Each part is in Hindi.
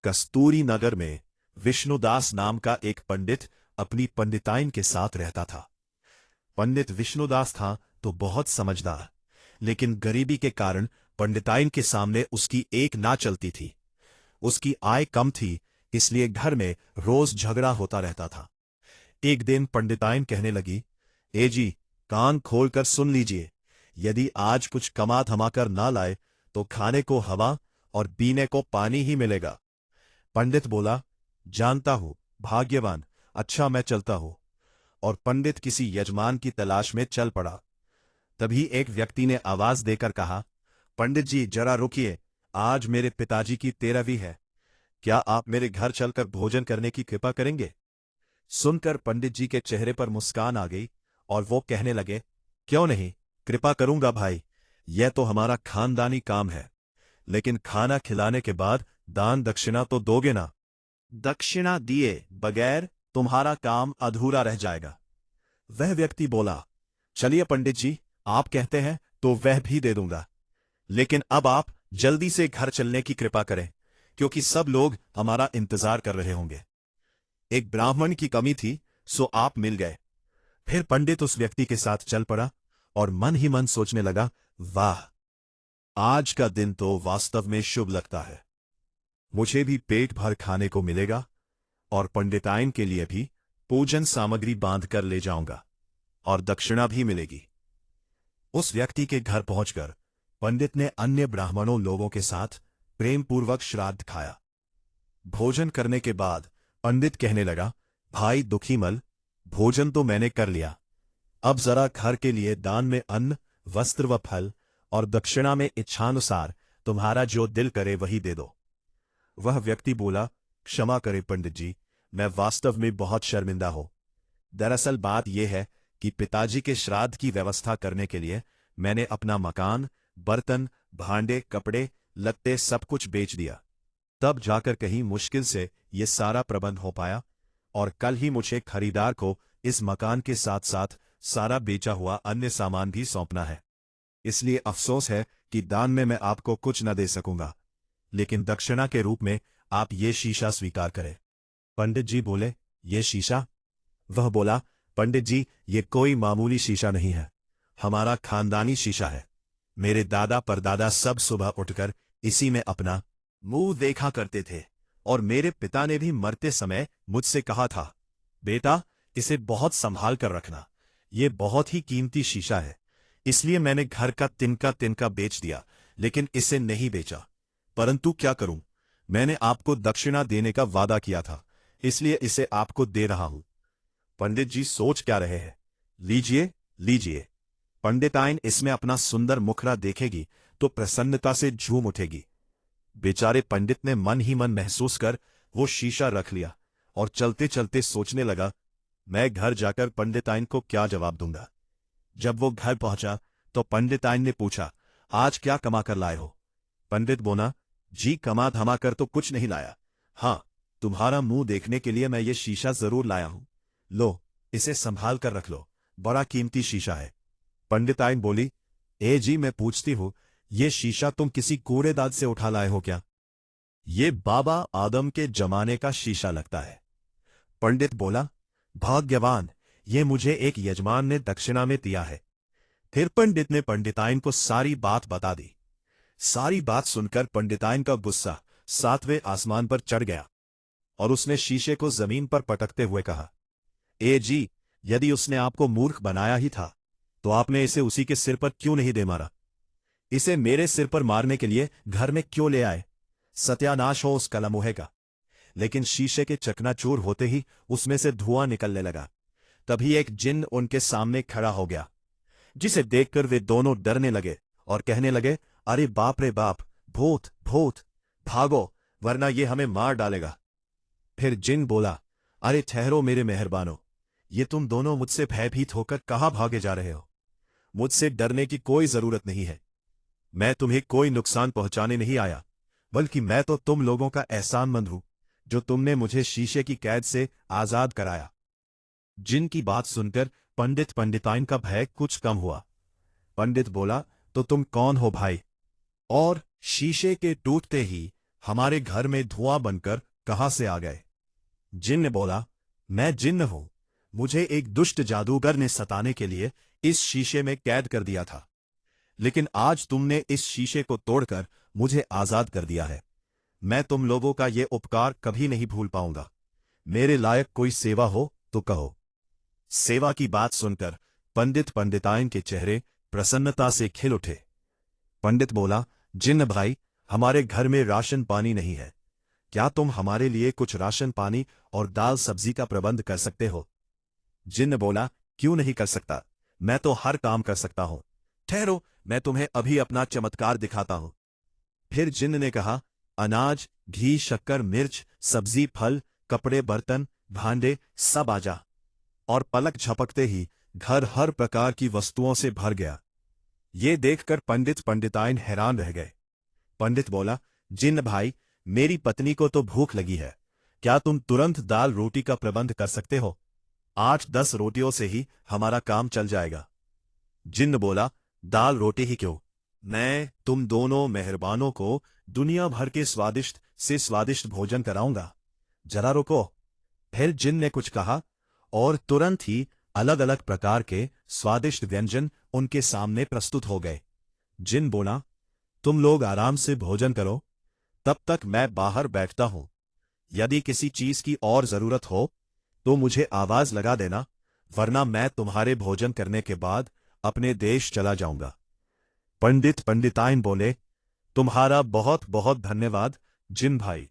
कस्तूरी नगर में विष्णुदास नाम का एक पंडित अपनी पंडिताइन के साथ रहता था। पंडित विष्णुदास था तो बहुत समझदार, लेकिन गरीबी के कारण पंडिताइन के सामने उसकी एक ना चलती थी। उसकी आय कम थी, इसलिए घर में रोज झगड़ा होता रहता था। एक दिन पंडिताइन कहने लगी, ए जी, कान खोलकर सुन लीजिए, यदि आज कुछ कमा धमा कर ना लाए तो खाने को हवा और पीने को पानी ही मिलेगा। पंडित बोला, जानता हूं, भाग्यवान, अच्छा मैं चलता हूं। और पंडित किसी यजमान की तलाश में चल पड़ा। तभी एक व्यक्ति ने आवाज देकर कहा, पंडित जी जरा रुकिए, आज मेरे पिताजी की 13वीं है, क्या आप मेरे घर चलकर भोजन करने की कृपा करेंगे? सुनकर पंडित जी के चेहरे पर मुस्कान आ गई और वो कहने लगे, क्यों नहीं, कृपा करूंगा भाई, यह तो हमारा खानदानी काम है, लेकिन खाना खिलाने के बाद दान दक्षिणा तो दोगे ना? दक्षिणा दिए बगैर तुम्हारा काम अधूरा रह जाएगा। वह व्यक्ति बोला, चलिए पंडित जी, आप कहते हैं तो वह भी दे दूंगा, लेकिन अब आप जल्दी से घर चलने की कृपा करें, क्योंकि सब लोग हमारा इंतजार कर रहे होंगे। एक ब्राह्मण की कमी थी, सो आप मिल गए। फिर पंडित उस व्यक्ति के साथ चल पड़ा और मन ही मन सोचने लगा, वाह, आज का दिन तो वास्तव में शुभ लगता है। मुझे भी पेट भर खाने को मिलेगा और पंडिताइन के लिए भी पूजन सामग्री बांध कर ले जाऊंगा और दक्षिणा भी मिलेगी। उस व्यक्ति के घर पहुंचकर पंडित ने अन्य ब्राह्मणों लोगों के साथ प्रेमपूर्वक श्राद्ध खाया। भोजन करने के बाद पंडित कहने लगा, भाई दुखीमल, भोजन तो मैंने कर लिया, अब जरा घर के लिए दान में अन्न, वस्त्र व फल और दक्षिणा में इच्छानुसार तुम्हारा जो दिल करे वही दे दो। वह व्यक्ति बोला, क्षमा करें पंडित जी, मैं वास्तव में बहुत शर्मिंदा हूं। दरअसल बात यह है कि पिताजी के श्राद्ध की व्यवस्था करने के लिए मैंने अपना मकान, बर्तन, भांडे, कपड़े, लत्ते सब कुछ बेच दिया। तब जाकर कहीं मुश्किल से ये सारा प्रबंध हो पाया और कल ही मुझे खरीदार को इस मकान के साथ साथ सारा बेचा हुआ अन्य सामान भी सौंपना है। इसलिए अफसोस है कि दान में मैं आपको कुछ न दे सकूंगा, लेकिन दक्षिणा के रूप में आप ये शीशा स्वीकार करें। पंडित जी बोले, ये शीशा? वह बोला, पंडित जी, ये कोई मामूली शीशा नहीं है, हमारा खानदानी शीशा है। मेरे दादा परदादा सब सुबह उठकर इसी में अपना मुंह देखा करते थे और मेरे पिता ने भी मरते समय मुझसे कहा था, बेटा इसे बहुत संभाल कर रखना, ये बहुत ही कीमती शीशा है। इसलिए मैंने घर का तिनका तिनका बेच दिया, लेकिन इसे नहीं बेचा। परंतु क्या करूं, मैंने आपको दक्षिणा देने का वादा किया था, इसलिए इसे आपको दे रहा हूं। पंडित जी सोच क्या रहे हैं? लीजिए लीजिए। पंडिताइन इसमें अपना सुंदर मुखड़ा देखेगी तो प्रसन्नता से झूम उठेगी। बेचारे पंडित ने मन ही मन महसूस कर वो शीशा रख लिया और चलते चलते सोचने लगा, मैं घर जाकर पंडिताइन को क्या जवाब दूंगा। जब वो घर पहुंचा तो पंडिताइन ने पूछा, आज क्या कमा कर लाए हो? पंडित बोला, जी कमा धमा कर तो कुछ नहीं लाया, हाँ, तुम्हारा मुंह देखने के लिए मैं ये शीशा जरूर लाया हूं। लो, इसे संभाल कर रख लो, बड़ा कीमती शीशा है। पंडिताइन बोली, ए जी, मैं पूछती हूं, ये शीशा तुम किसी कूड़ेदान से उठा लाए हो क्या? ये बाबा आदम के जमाने का शीशा लगता है। पंडित बोला, भाग्यवान, ये मुझे एक यजमान ने दक्षिणा में दिया है। फिर पंडित ने पंडिताइन को सारी बात बता दी। सारी बात सुनकर पंडिताइन का गुस्सा 7वें आसमान पर चढ़ गया और उसने शीशे को जमीन पर पटकते हुए कहा, ए जी, यदि उसने आपको मूर्ख बनाया ही था तो आपने इसे उसी के सिर पर क्यों नहीं दे मारा? इसे मेरे सिर पर मारने के लिए घर में क्यों ले आए? सत्यानाश हो उस कलामुहे का। लेकिन शीशे के चकनाचूर होते ही उसमें से धुआं निकलने लगा। तभी एक जिन्न उनके सामने खड़ा हो गया, जिसे देखकर वे दोनों डरने लगे और कहने लगे, अरे बाप रे बाप, भूत भूत, भागो वरना ये हमें मार डालेगा। फिर जिन्न बोला, अरे ठहरो मेरे मेहरबानो, ये तुम दोनों मुझसे भयभीत होकर कहां भागे जा रहे हो? मुझसे डरने की कोई जरूरत नहीं है। मैं तुम्हें कोई नुकसान पहुंचाने नहीं आया, बल्कि मैं तो तुम लोगों का एहसानमंद हूं, जो तुमने मुझे शीशे की कैद से आजाद कराया। जिन की बात सुनकर पंडिताइन का भय कुछ कम हुआ। पंडित बोला, तो तुम कौन हो भाई? और शीशे के टूटते ही हमारे घर में धुआं बनकर कहां से आ गए? जिन ने बोला, मैं जिन्न हूं। मुझे एक दुष्ट जादूगर ने सताने के लिए इस शीशे में कैद कर दिया था, लेकिन आज तुमने इस शीशे को तोड़कर मुझे आजाद कर दिया है। मैं तुम लोगों का ये उपकार कभी नहीं भूल पाऊंगा। मेरे लायक कोई सेवा हो तो कहो। सेवा की बात सुनकर पंडित पंडिताइन के चेहरे प्रसन्नता से खिल उठे। पंडित बोला, जिन्न भाई, हमारे घर में राशन पानी नहीं है। क्या तुम हमारे लिए कुछ राशन पानी और दाल सब्जी का प्रबंध कर सकते हो? जिन्न बोला, क्यों नहीं कर सकता, मैं तो हर काम कर सकता हूं। ठहरो, मैं तुम्हें अभी अपना चमत्कार दिखाता हूं। फिर जिन्न ने कहा, अनाज, घी, शक्कर, मिर्च, सब्जी, फल, कपड़े, बर्तन, भांडे सब आ जा। और पलक झपकते ही घर हर प्रकार की वस्तुओं से भर गया। ये देखकर पंडित पंडिताइन हैरान रह गए। पंडित बोला, जिन्न भाई, मेरी पत्नी को तो भूख लगी है। क्या तुम तुरंत दाल रोटी का प्रबंध कर सकते हो? 8-10 रोटियों से ही हमारा काम चल जाएगा। जिन्न बोला, दाल रोटी ही क्यों, मैं तुम दोनों मेहरबानों को दुनिया भर के स्वादिष्ट से स्वादिष्ट भोजन कराऊंगा। जरा रुको। फिर जिन्न ने कुछ कहा और तुरंत ही अलग अलग प्रकार के स्वादिष्ट व्यंजन उनके सामने प्रस्तुत हो गए। जिन्न बोला, तुम लोग आराम से भोजन करो, तब तक मैं बाहर बैठता हूं। यदि किसी चीज की और जरूरत हो तो मुझे आवाज लगा देना, वरना मैं तुम्हारे भोजन करने के बाद अपने देश चला जाऊंगा। पंडित पंडिताइन बोले, तुम्हारा बहुत बहुत धन्यवाद जिन भाई।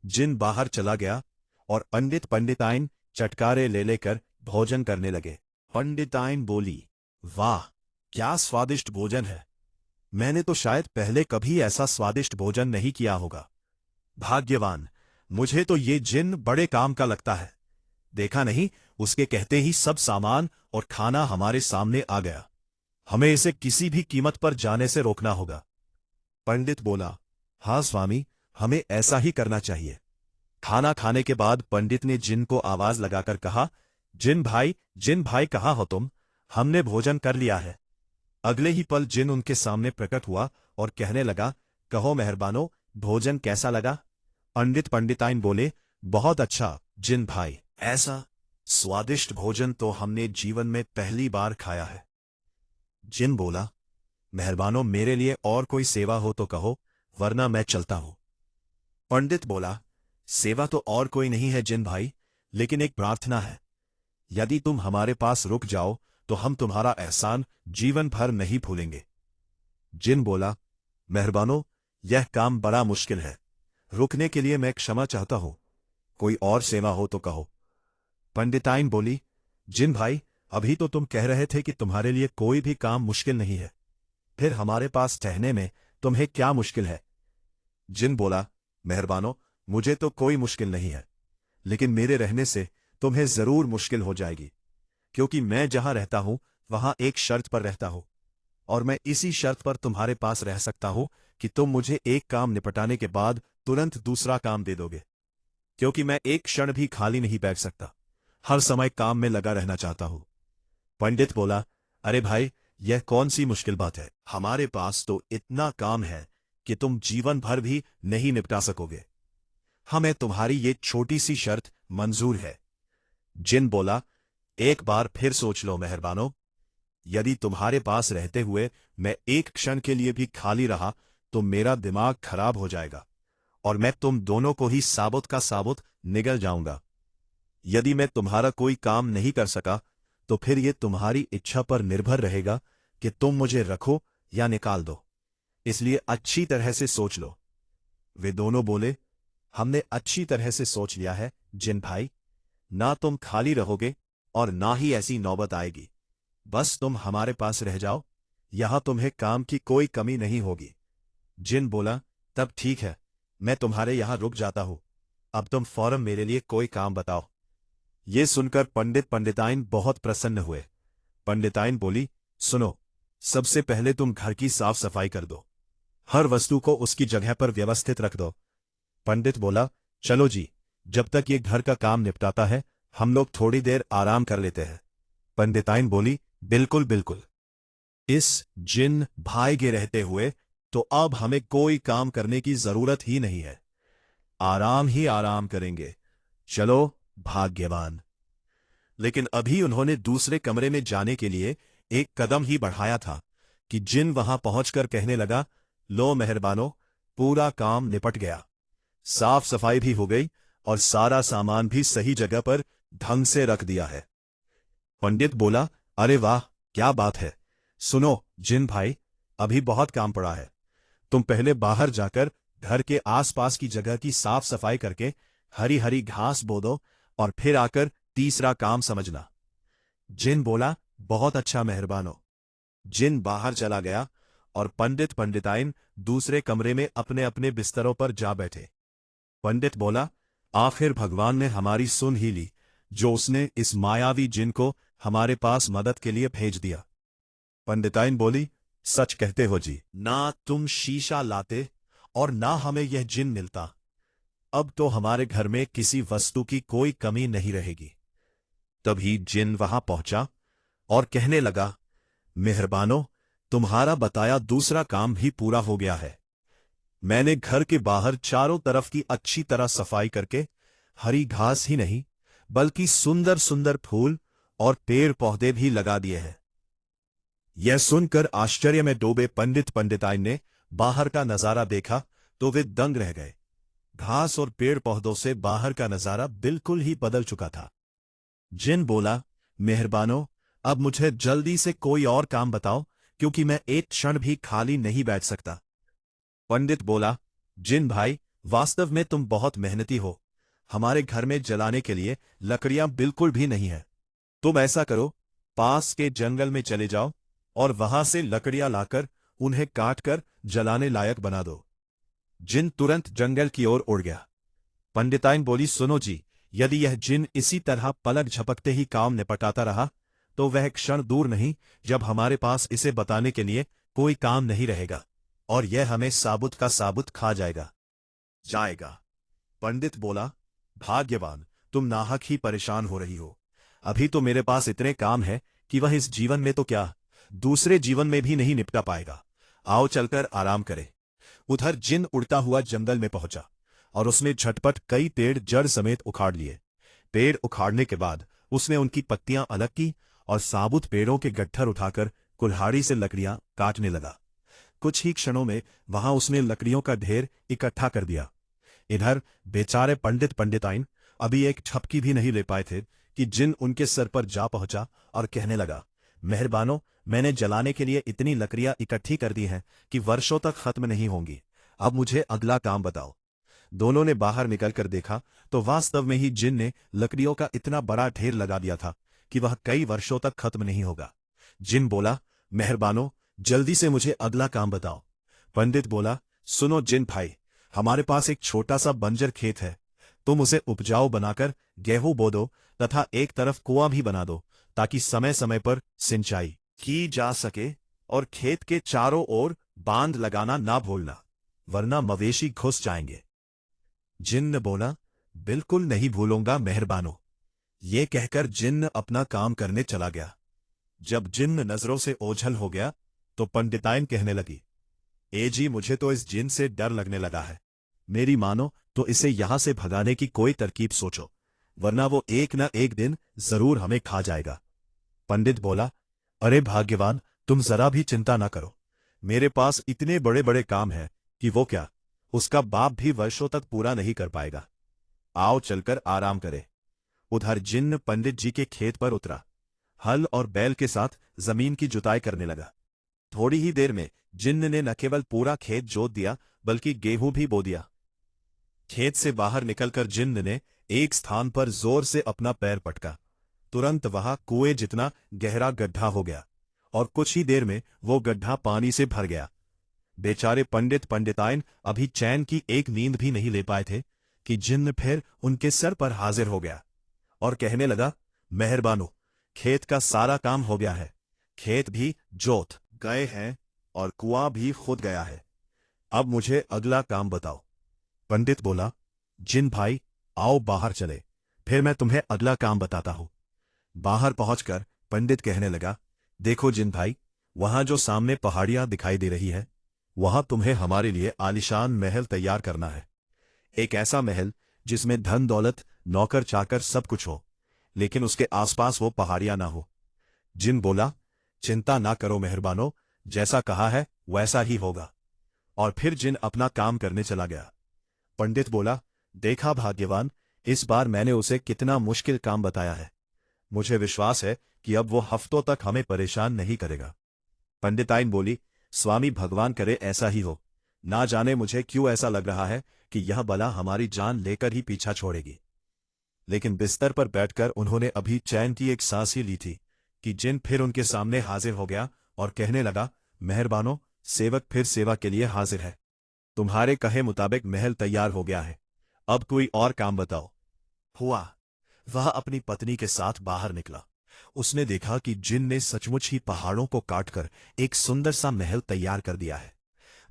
जिन बाहर चला गया और पंडित पंडिताइन चटकारे ले लेकर भोजन करने लगे। पंडिताइन बोली, वाह, क्या स्वादिष्ट भोजन है। मैंने तो शायद पहले कभी ऐसा स्वादिष्ट भोजन नहीं किया होगा। भाग्यवान, मुझे तो ये जिन्न बड़े काम का लगता है। देखा नहीं, उसके कहते ही सब सामान और खाना हमारे सामने आ गया। हमें इसे किसी भी कीमत पर जाने से रोकना होगा। पंडित बोला, हाँ स्वामी, हमें ऐसा ही करना चाहिए। खाना खाने के बाद पंडित ने जिन्न को आवाज लगाकर कहा, जिन भाई कहाँ हो तुम? हमने भोजन कर लिया है। अगले ही पल जिन्न उनके सामने प्रकट हुआ और कहने लगा, कहो मेहरबानो, भोजन कैसा लगा? पंडित पंडिताइन बोले, बहुत अच्छा जिन्न भाई, ऐसा स्वादिष्ट भोजन तो हमने जीवन में पहली बार खाया है। जिन्न बोला, मेहरबानो, मेरे लिए और कोई सेवा हो तो कहो, वरना मैं चलता हूं। पंडित बोला, सेवा तो और कोई नहीं है जिन्न भाई, लेकिन एक प्रार्थना है। यदि तुम हमारे पास रुक जाओ तो हम तुम्हारा एहसान जीवन भर नहीं भूलेंगे। जिन्न बोला, मेहरबानो, यह काम बड़ा मुश्किल है। रुकने के लिए मैं क्षमा चाहता हूं। कोई और सेवा हो तो कहो। पंडिताइन बोली, जिन्न भाई, अभी तो तुम कह रहे थे कि तुम्हारे लिए कोई भी काम मुश्किल नहीं है, फिर हमारे पास ठहरने में तुम्हें क्या मुश्किल है? जिन्न बोला, मेहरबानो, मुझे तो कोई मुश्किल नहीं है, लेकिन मेरे रहने से तुम्हें जरूर मुश्किल हो जाएगी, क्योंकि मैं जहां रहता हूं वहां एक शर्त पर रहता हूं, और मैं इसी शर्त पर तुम्हारे पास रह सकता हूं कि तुम मुझे एक काम निपटाने के बाद तुरंत दूसरा काम दे दोगे, क्योंकि मैं एक क्षण भी खाली नहीं बैठ सकता, हर समय काम में लगा रहना चाहता हूं। पंडित बोला, अरे भाई, यह कौन सी मुश्किल बात है? हमारे पास तो इतना काम है कि तुम जीवन भर भी नहीं निपटा सकोगे। हमें तुम्हारी ये छोटी सी शर्त मंजूर है। जिन्न बोला, एक बार फिर सोच लो मेहरबानो। यदि तुम्हारे पास रहते हुए मैं एक क्षण के लिए भी खाली रहा तो मेरा दिमाग खराब हो जाएगा और मैं तुम दोनों को ही साबुत का साबुत निगल जाऊंगा। यदि मैं तुम्हारा कोई काम नहीं कर सका तो फिर ये तुम्हारी इच्छा पर निर्भर रहेगा कि तुम मुझे रखो या निकाल दो, इसलिए अच्छी तरह से सोच लो। वे दोनों बोले, हमने अच्छी तरह से सोच लिया है जिन्न भाई। ना तुम खाली रहोगे और ना ही ऐसी नौबत आएगी। बस तुम हमारे पास रह जाओ, यहां तुम्हें काम की कोई कमी नहीं होगी। जिन्न बोला, तब ठीक है, मैं तुम्हारे यहां रुक जाता हूं। अब तुम फौरन मेरे लिए कोई काम बताओ। ये सुनकर पंडित पंडिताइन बहुत प्रसन्न हुए। पंडिताइन बोली, सुनो, सबसे पहले तुम घर की साफ सफाई कर दो, हर वस्तु को उसकी जगह पर व्यवस्थित रख दो। पंडित बोला, चलो जी, जब तक ये घर का काम निपटाता है हम लोग थोड़ी देर आराम कर लेते हैं। पंडिताइन बोली, बिल्कुल बिल्कुल। इस जिन्न भाई के रहते हुए तो अब हमें कोई काम करने की जरूरत ही नहीं है, आराम ही आराम करेंगे। चलो, भाग्यवान। लेकिन अभी उन्होंने दूसरे कमरे में जाने के लिए एक कदम ही बढ़ाया था कि जिन वहां पहुंचकर कहने लगा, लो मेहरबानो, पूरा काम निपट गया, साफ सफाई भी हो गई और सारा सामान भी सही जगह पर ढंग से रख दिया है। पंडित बोला, अरे वाह, क्या बात है। सुनो जिन भाई, अभी बहुत काम पड़ा है। तुम पहले बाहर जाकर घर के आसपास की जगह की साफ सफाई करके हरी हरी घास बो दो और फिर आकर तीसरा काम समझना। जिन बोला, बहुत अच्छा मेहरबानो। जिन बाहर चला गया और पंडित पंडिताइन दूसरे कमरे में अपने अपने बिस्तरों पर जा बैठे। पंडित बोला, आखिर भगवान ने हमारी सुन ही ली, जो उसने इस मायावी जिन को हमारे पास मदद के लिए भेज दिया। पंडिताइन बोली, सच कहते हो जी, ना तुम शीशा लाते और ना हमें यह जिन मिलता, अब तो हमारे घर में किसी वस्तु की कोई कमी नहीं रहेगी। तभी जिन वहां पहुंचा और कहने लगा, मेहरबानो, तुम्हारा बताया दूसरा काम भी पूरा हो गया है। मैंने घर के बाहर चारों तरफ की अच्छी तरह सफाई करके हरी घास ही नहीं बल्कि सुंदर सुंदर फूल और पेड़ पौधे भी लगा दिए हैं। यह सुनकर आश्चर्य में डूबे पंडित पंडिताइन ने बाहर का नजारा देखा तो वे दंग रह गए। घास और पेड़ पौधों से बाहर का नजारा बिल्कुल ही बदल चुका था। जिन बोला, मेहरबानो, अब मुझे जल्दी से कोई और काम बताओ, क्योंकि मैं एक क्षण भी खाली नहीं बैठ सकता। पंडित बोला, जिन भाई, वास्तव में तुम बहुत मेहनती हो। हमारे घर में जलाने के लिए लकड़ियां बिल्कुल भी नहीं है। तुम ऐसा करो, पास के जंगल में चले जाओ और वहां से लकड़ियां लाकर उन्हें काटकर जलाने लायक बना दो। जिन तुरंत जंगल की ओर उड़ गया। पंडिताइन बोली, सुनो जी, यदि यह जिन इसी तरह पलक झपकते ही काम निपटाता रहा तो वह क्षण दूर नहीं जब हमारे पास इसे बताने के लिए कोई काम नहीं रहेगा और यह हमें साबुत का साबुत खा जाएगा। पंडित बोला, भाग्यवान, तुम नाहक ही परेशान हो रही हो। अभी तो मेरे पास इतने काम है कि वह इस जीवन में तो क्या, दूसरे जीवन में भी नहीं निपटा पाएगा। आओ चलकर आराम करें। उधर जिन उड़ता हुआ जंगल में पहुंचा और उसने झटपट कई पेड़ जड़ समेत उखाड़ लिए। पेड़ उखाड़ने के बाद उसने उनकी पत्तियां अलग की और साबुत पेड़ों के गट्ठर उठाकर कुल्हाड़ी से लकड़ियां काटने लगा। कुछ ही क्षणों में वहां उसने लकड़ियों का ढेर इकट्ठा कर दिया। इधर बेचारे पंडित पंडिताइन अभी एक झपकी भी नहीं ले पाए थे कि जिन उनके सर पर जा पहुंचा और कहने लगा, मेहरबानो, मैंने जलाने के लिए इतनी लकड़ियां इकट्ठी कर दी हैं कि वर्षों तक खत्म नहीं होंगी। अब मुझे अगला काम बताओ। दोनों ने बाहर निकलकर देखा तो वास्तव में ही जिन ने लकड़ियों का इतना बड़ा ढेर लगा दिया था कि वह कई वर्षों तक खत्म नहीं होगा। जिन बोला, मेहरबानो, जल्दी से मुझे अगला काम बताओ। पंडित बोला, सुनो जिन भाई, हमारे पास एक छोटा सा बंजर खेत है। तुम उसे उपजाऊ बनाकर गेहूं बो दो तथा एक तरफ कुआं भी बना दो ताकि समय समय पर सिंचाई की जा सके और खेत के चारों ओर बांध लगाना ना भूलना, वरना मवेशी घुस जाएंगे। जिन्न बोला, बिल्कुल नहीं भूलूंगा मेहरबानो। ये कहकर जिन्न अपना काम करने चला गया। जब जिन्न नजरों से ओझल हो गया तो पंडिताइन कहने लगी, ए जी, मुझे तो इस जिन से डर लगने लगा है। मेरी मानो तो इसे यहां से भगाने की कोई तरकीब सोचो, वरना वो एक न एक दिन जरूर हमें खा जाएगा। पंडित बोला, अरे भाग्यवान, तुम जरा भी चिंता ना करो। मेरे पास इतने बड़े बड़े काम हैं कि वो क्या, उसका बाप भी वर्षों तक पूरा नहीं कर पाएगा। आओ चलकर आराम करें। उधर जिन्न पंडित जी के खेत पर उतरा, हल और बैल के साथ जमीन की जुताई करने लगा। थोड़ी ही देर में जिन्न ने न केवल पूरा खेत जोत दिया बल्कि गेहूं भी बो दिया। खेत से बाहर निकलकर जिन्न ने एक स्थान पर जोर से अपना पैर पटका। तुरंत वहां कुएं जितना गहरा गड्ढा हो गया और कुछ ही देर में वो गड्ढा पानी से भर गया। बेचारे पंडित पंडिताइन अभी चैन की एक नींद भी नहीं ले पाए थे कि जिन्न फिर उनके सर पर हाजिर हो गया और कहने लगा, मेहरबानो, खेत का सारा काम हो गया है। खेत भी जोत गए हैं और कुआं भी खुद गया है। अब मुझे अगला काम बताओ। पंडित बोला, जिन भाई, आओ बाहर चले, फिर मैं तुम्हें अगला काम बताता हूं। बाहर पहुंचकर पंडित कहने लगा, देखो जिन भाई, वहां जो सामने पहाड़ियां दिखाई दे रही है वहां तुम्हें हमारे लिए आलीशान महल तैयार करना है। एक ऐसा महल जिसमें धन दौलत, नौकर चाकर सब कुछ हो, लेकिन उसके आसपास वो पहाड़ियां ना हो। जिन बोला, चिंता ना करो मेहरबानो, जैसा कहा है वैसा ही होगा। और फिर जिन अपना काम करने चला गया। पंडित बोला, देखा भाग्यवान, इस बार मैंने उसे कितना मुश्किल काम बताया है। मुझे विश्वास है कि अब वो हफ्तों तक हमें परेशान नहीं करेगा। पंडिताइन बोली, स्वामी भगवान करे ऐसा ही हो। ना जाने मुझे क्यों ऐसा लग रहा है कि यह बला हमारी जान लेकर ही पीछा छोड़ेगी। लेकिन बिस्तर पर बैठकर उन्होंने अभी चैन की एक सांस ही ली थी कि जिन फिर उनके सामने हाजिर हो गया और कहने लगा, मेहरबानो, सेवक फिर सेवा के लिए हाजिर है। तुम्हारे कहे मुताबिक महल तैयार हो गया है, अब कोई और काम बताओ। हुआ। वह अपनी पत्नी के साथ बाहर निकला। उसने देखा कि जिन ने सचमुच ही पहाड़ों को काटकर एक सुंदर सा महल तैयार कर दिया है।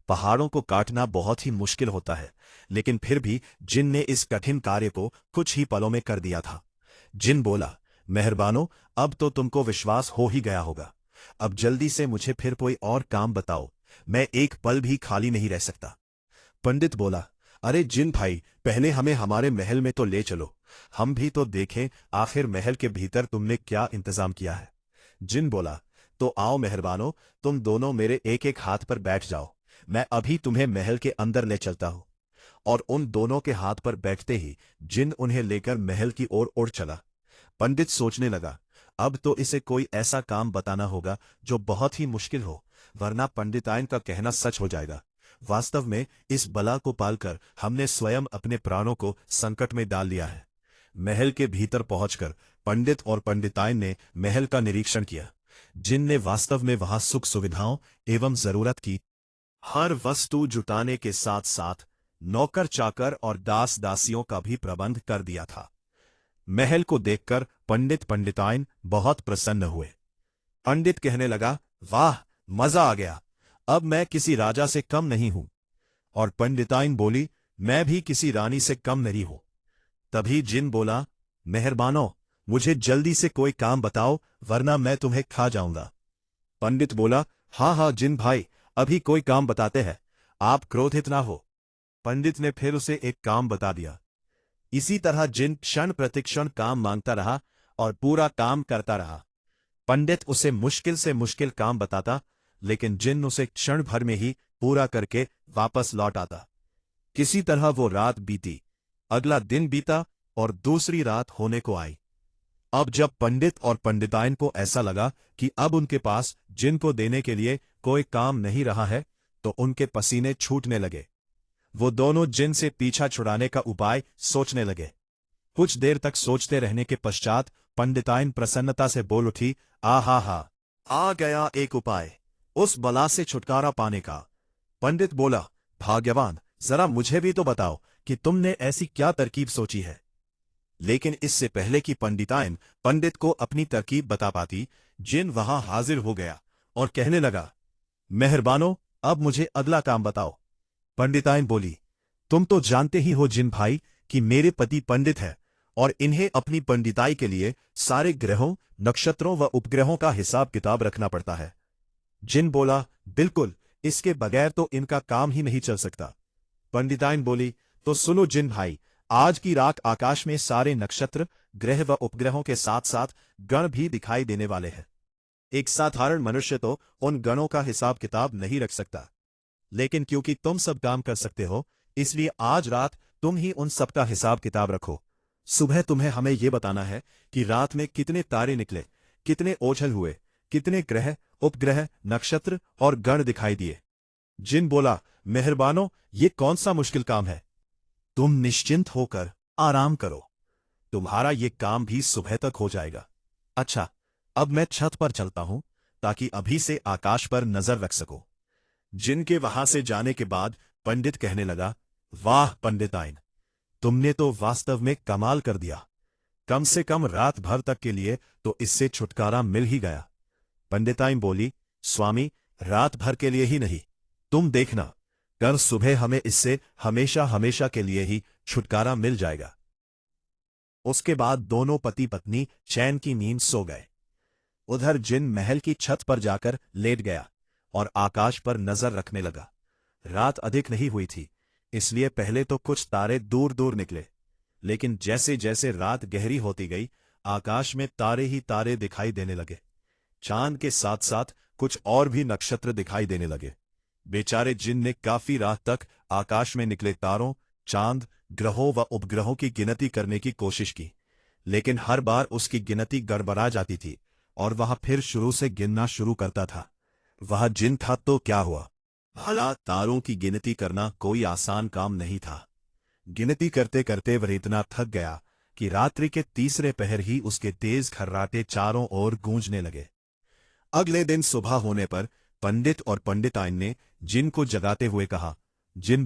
पहाड़ों को काटना बहुत ही मुश्किल होता है, लेकिन फिर भी जिन ने इस कठिन कार्य को कुछ ही पलों में कर दिया था। जिन बोला, मेहरबानो, अब तो तुमको विश्वास हो ही गया होगा। अब जल्दी से मुझे फिर कोई और काम बताओ, मैं एक पल भी खाली नहीं रह सकता। पंडित बोला, अरे जिन भाई, पहले हमें हमारे महल में तो ले चलो, हम भी तो देखें आखिर महल के भीतर तुमने क्या इंतजाम किया है। जिन बोला, तो आओ मेहरबानो, तुम दोनों मेरे एक एक हाथ पर बैठ जाओ, मैं अभी तुम्हें महल के अंदर ले चलता हूं। और उन दोनों के हाथ पर बैठते ही जिन उन्हें लेकर महल की ओर उड़ चला। पंडित सोचने लगा, अब तो इसे कोई ऐसा काम बताना होगा जो बहुत ही मुश्किल हो, वरना पंडिताइन का कहना सच हो जाएगा। वास्तव में इस बला को पालकर हमने स्वयं अपने प्राणों को संकट में डाल लिया है। महल के भीतर पहुंचकर पंडित और पंडिताइन ने महल का निरीक्षण किया। जिन ने वास्तव में वहां सुख सुविधाओं एवं जरूरत की हर वस्तु जुटाने के साथ साथ नौकर चाकर और दास दासियों का भी प्रबंध कर दिया था। महल को देखकर पंडित पंडिताइन बहुत प्रसन्न हुए। पंडित कहने लगा, वाह, मजा आ गया, अब मैं किसी राजा से कम नहीं हूं। और पंडिताइन बोली, मैं भी किसी रानी से कम नहीं हूं। तभी जिन बोला, मेहरबानो, मुझे जल्दी से कोई काम बताओ, वरना मैं तुम्हें खा जाऊंगा। पंडित बोला, हाँ हाँ जिन भाई, अभी कोई काम बताते हैं, आप क्रोधित ना हो। पंडित ने फिर उसे एक काम बता दिया। इसी तरह जिन क्षण प्रतिक्षण काम मांगता रहा और पूरा काम करता रहा। पंडित उसे मुश्किल से मुश्किल काम बताता, लेकिन जिन उसे क्षण भर में ही पूरा करके वापस लौट आता। किसी तरह वो रात बीती, अगला दिन बीता और दूसरी रात होने को आई। अब जब पंडित और पंडिताइन को ऐसा लगा कि अब उनके पास जिन को देने के लिए कोई काम नहीं रहा है, तो उनके पसीने छूटने लगे। वो दोनों जिन से पीछा छुड़ाने का उपाय सोचने लगे। कुछ देर तक सोचते रहने के पश्चात पंडिताइन प्रसन्नता से बोल उठी, आहा हा, आ गया एक उपाय, उस बला से छुटकारा पाने का। पंडित बोला, भाग्यवान, जरा मुझे भी तो बताओ कि तुमने ऐसी क्या तरकीब सोची है। लेकिन इससे पहले कि पंडिताइन पंडित को अपनी तरकीब बता पाती, जिन वहां हाजिर हो गया और कहने लगा, मेहरबानो, अब मुझे अगला काम बताओ। पंडिताइन बोली, तुम तो जानते ही हो जिन भाई कि मेरे पति पंडित है और इन्हें अपनी पंडिताई के लिए सारे ग्रहों, नक्षत्रों व उपग्रहों का हिसाब किताब रखना पड़ता है। जिन बोला, बिल्कुल, इसके बगैर तो इनका काम ही नहीं चल सकता। पंडिताइन बोली, तो सुनो जिन भाई, आज की रात आकाश में सारे नक्षत्र, ग्रह व उपग्रहों के साथ साथ गण भी दिखाई देने वाले हैं। एक साधारण मनुष्य तो उन गणों का हिसाब किताब नहीं रख सकता, लेकिन क्योंकि तुम सब काम कर सकते हो, इसलिए आज रात तुम ही उन सब का हिसाब किताब रखो। सुबह तुम्हें हमें यह बताना है कि रात में कितने तारे निकले, कितने ओझल हुए, कितने ग्रह, उपग्रह, नक्षत्र और गण दिखाई दिए। जिन बोला, मेहरबानो, ये कौन सा मुश्किल काम है, तुम निश्चिंत होकर आराम करो, तुम्हारा ये काम भी सुबह तक हो जाएगा। अच्छा, अब मैं छत पर चलता हूं ताकि अभी से आकाश पर नजर रख सको। जिनके वहां से जाने के बाद पंडित कहने लगा, वाह पंडिताइन, तुमने तो वास्तव में कमाल कर दिया। कम से कम रात भर तक के लिए तो इससे छुटकारा मिल ही गया। पंडिताइन बोली, स्वामी, रात भर के लिए ही नहीं, तुम देखना, कल सुबह हमें इससे हमेशा हमेशा के लिए ही छुटकारा मिल जाएगा। उसके बाद दोनों पति पत्नी चैन की नींद सो गए। उधर जिन महल की छत पर जाकर लेट गया और आकाश पर नजर रखने लगा। रात अधिक नहीं हुई थी, इसलिए पहले तो कुछ तारे दूर दूर निकले, लेकिन जैसे जैसे रात गहरी होती गई, आकाश में तारे ही तारे दिखाई देने लगे। चांद के साथ साथ कुछ और भी नक्षत्र दिखाई देने लगे। बेचारे जिन ने काफी रात तक आकाश में निकले तारों, चांद, ग्रहों व उपग्रहों की गिनती करने की कोशिश की, लेकिन हर बार उसकी गिनती गड़बड़ा जाती थी और वह फिर शुरू से गिनना शुरू करता था। वह जिन था तो क्या हुआ? भला तारों की गिनती करना कोई आसान काम नहीं था। गिनती करते करते वह इतना थक गया कि रात्रि के तीसरे पहर ही उसके तेज खर्राटे चारों ओर गूंजने लगे। अगले दिन सुबह होने पर पंडित और पंडिताइन ने जिन को जगाते हुए कहा, जिन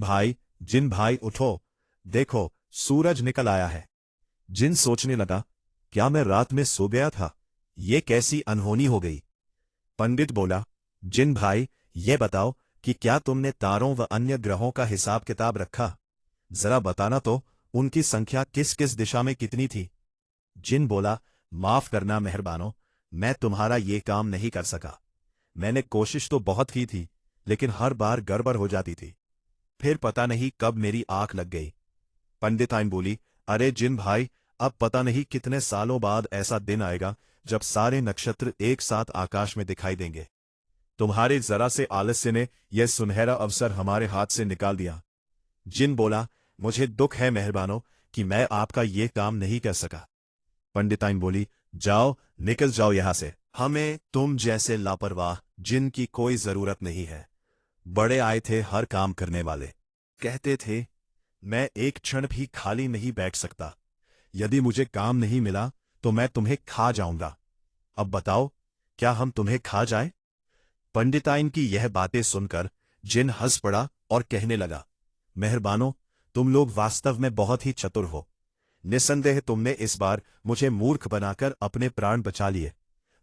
भाई उठो, देखो सूरज निकल आया है। जिन सोचने लगा, क्या मैं रात में सो गया था? ये कैसी अनहोनी हो गई। पंडित बोला, जिन भाई, ये बताओ कि क्या तुमने तारों व अन्य ग्रहों का हिसाब किताब रखा? जरा बताना तो, उनकी संख्या किस किस दिशा में कितनी थी? जिन बोला, माफ करना मेहरबानो, मैं तुम्हारा ये काम नहीं कर सका। मैंने कोशिश तो बहुत की थी, लेकिन हर बार गड़बड़ हो जाती थी। फिर पता नहीं कब मेरी आंख लग गई। पंडिताइन बोली, अरे जिन भाई, अब पता नहीं कितने सालों बाद ऐसा दिन आएगा जब सारे नक्षत्र एक साथ आकाश में दिखाई देंगे। तुम्हारे जरा से आलस्य ने यह सुनहरा अवसर हमारे हाथ से निकाल दिया। जिन बोला, मुझे दुख है मेहरबानो कि मैं आपका ये काम नहीं कर सका। पंडिताइन बोली, जाओ, निकल जाओ यहां से। हमें तुम जैसे लापरवाह जिन की कोई जरूरत नहीं है। बड़े आए थे हर काम करने वाले, कहते थे मैं एक क्षण भी खाली नहीं बैठ सकता। यदि मुझे काम नहीं मिला तो मैं तुम्हें खा जाऊंगा। अब बताओ, क्या हम तुम्हें खा जाए? पंडिताइन की यह बातें सुनकर जिन हंस पड़ा और कहने लगा, मेहरबानो, तुम लोग वास्तव में बहुत ही चतुर हो। निसंदेह तुमने इस बार मुझे मूर्ख बनाकर अपने प्राण बचा लिए,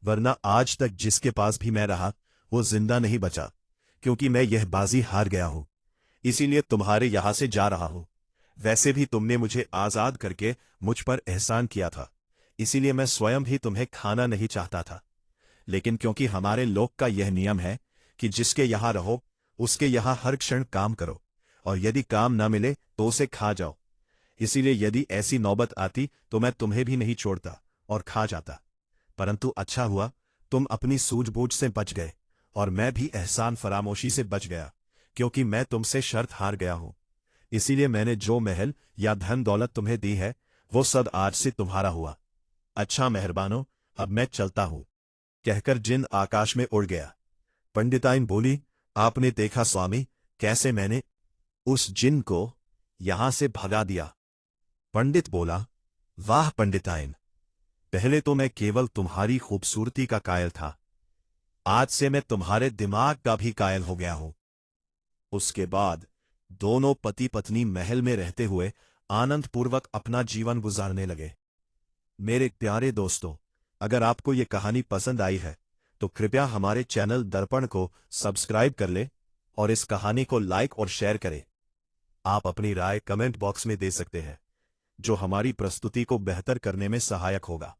वरना आज तक जिसके पास भी मैं रहा वो जिंदा नहीं बचा, क्योंकि मैं यह बाजी हार गया हूं। इसीलिए तुम्हारे यहां से जा रहा हूं। वैसे भी तुमने मुझे आजाद करके मुझ पर एहसान किया था, इसीलिए मैं स्वयं भी तुम्हें खाना नहीं चाहता था। लेकिन क्योंकि हमारे लोक का यह नियम है कि जिसके यहां रहो उसके यहां हर क्षण काम करो, और यदि काम न मिले तो उसे खा जाओ, इसीलिए यदि ऐसी नौबत आती तो मैं तुम्हें भी नहीं छोड़ता और खा जाता। परंतु अच्छा हुआ तुम अपनी सूझबूझ से बच गए, और मैं भी एहसान फरामोशी से बच गया, क्योंकि मैं तुमसे शर्त हार गया हूं। इसीलिए मैंने जो महल या धन दौलत तुम्हें दी है वो सब आज से तुम्हारा हुआ। अच्छा मेहरबानो, अब मैं चलता हूं, कहकर जिन आकाश में उड़ गया। पंडिताइन बोली, आपने देखा स्वामी, कैसे मैंने उस जिन को यहां से भगा दिया। पंडित बोला, वाह पंडिताइन, पहले तो मैं केवल तुम्हारी खूबसूरती का कायल था, आज से मैं तुम्हारे दिमाग का भी कायल हो गया हूं। उसके बाद दोनों पति पत्नी महल में रहते हुए आनंदपूर्वक अपना जीवन गुजारने लगे। मेरे प्यारे दोस्तों, अगर आपको ये कहानी पसंद आई है तो कृपया हमारे चैनल दर्पण को सब्सक्राइब कर ले और इस कहानी को लाइक और शेयर करें। आप अपनी राय कमेंट बॉक्स में दे सकते हैं, जो हमारी प्रस्तुति को बेहतर करने में सहायक होगा।